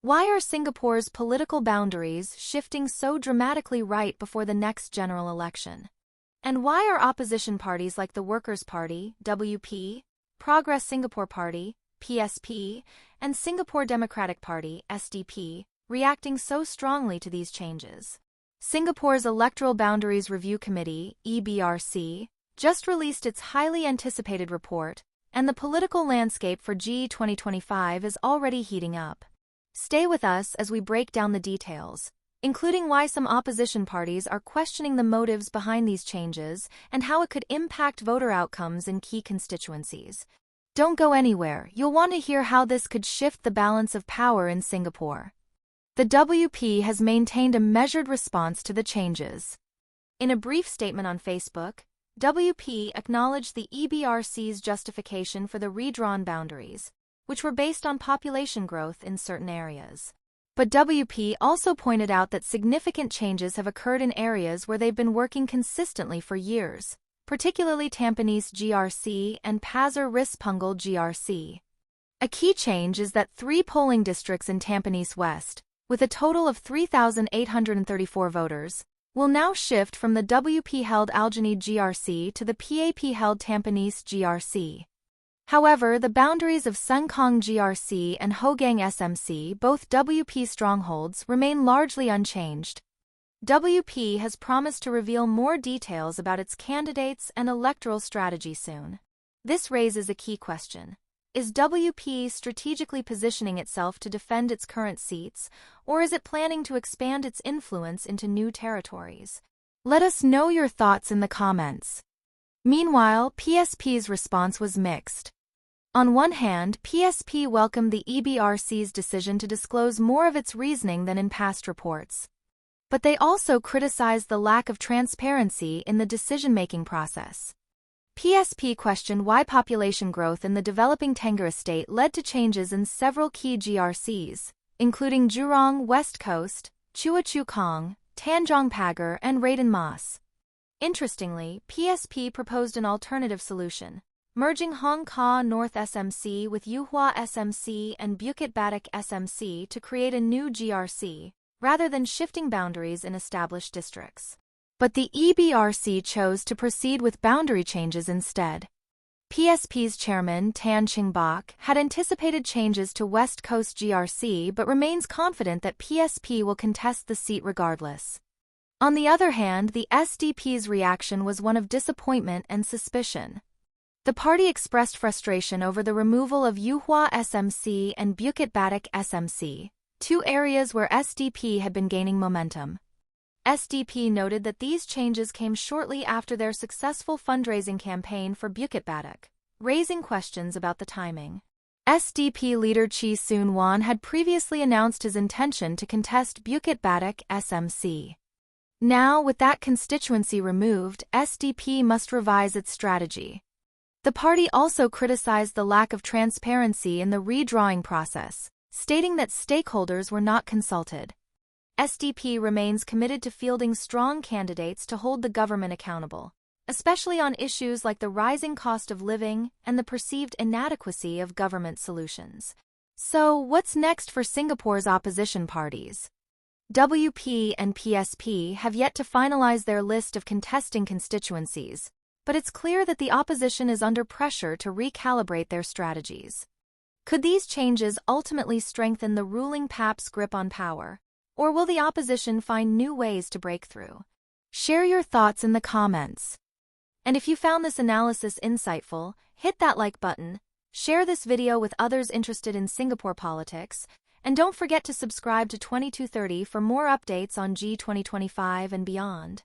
Why are Singapore's political boundaries shifting so dramatically right before the next general election? And why are opposition parties like the Workers' Party, WP, Progress Singapore Party, PSP, and Singapore Democratic Party, SDP, reacting so strongly to these changes? Singapore's Electoral Boundaries Review Committee, EBRC, just released its highly anticipated report, and the political landscape for GE 2025 is already heating up. Stay with us as we break down the details, including why some opposition parties are questioning the motives behind these changes and how it could impact voter outcomes in key constituencies. Don't go anywhere, you'll want to hear how this could shift the balance of power in Singapore. The WP has maintained a measured response to the changes. In a brief statement on Facebook, WP acknowledged the EBRC's justification for the redrawn boundaries, which were based on population growth in certain areas. But WP also pointed out that significant changes have occurred in areas where they've been working consistently for years, particularly Tampines GRC and Pasir Ris Punggol GRC. A key change is that 3 polling districts in Tampines West, with a total of 3,834 voters, will now shift from the WP-held Aljunied GRC to the PAP-held Tampines GRC. However, the boundaries of Sengkang GRC and Hougang SMC, both WP strongholds, remain largely unchanged. WP has promised to reveal more details about its candidates and electoral strategy soon. This raises a key question. Is WP strategically positioning itself to defend its current seats, or is it planning to expand its influence into new territories? Let us know your thoughts in the comments. Meanwhile, PSP's response was mixed. On one hand, PSP welcomed the EBRC's decision to disclose more of its reasoning than in past reports. But they also criticized the lack of transparency in the decision-making process. PSP questioned why population growth in the developing Tenggara state led to changes in several key GRCs, including Jurong West Coast, Chua Chu Kang, Tanjong Pagar, and Radin Mas. Interestingly, PSP proposed an alternative solution, merging Hong Kong North SMC with Yuhua SMC and Bukit Batok SMC to create a new GRC, rather than shifting boundaries in established districts. But the EBRC chose to proceed with boundary changes instead. PSP's chairman Tan Ching Bok had anticipated changes to West Coast GRC but remains confident that PSP will contest the seat regardless. On the other hand, the SDP's reaction was one of disappointment and suspicion. The party expressed frustration over the removal of Yuhua SMC and Bukit Batok SMC, 2 areas where SDP had been gaining momentum. SDP noted that these changes came shortly after their successful fundraising campaign for Bukit Batok, raising questions about the timing. SDP leader Chee Soon Wan had previously announced his intention to contest Bukit Batok SMC. Now, with that constituency removed, SDP must revise its strategy. The party also criticized the lack of transparency in the redrawing process, stating that stakeholders were not consulted. SDP remains committed to fielding strong candidates to hold the government accountable, especially on issues like the rising cost of living and the perceived inadequacy of government solutions. So, what's next for Singapore's opposition parties? WP and PSP have yet to finalize their list of contesting constituencies, but it's clear that the opposition is under pressure to recalibrate their strategies. Could these changes ultimately strengthen the ruling PAP's grip on power? Or will the opposition find new ways to break through? Share your thoughts in the comments. And if you found this analysis insightful, hit that like button, share this video with others interested in Singapore politics, and don't forget to subscribe to 2230 for more updates on G 2025 and beyond.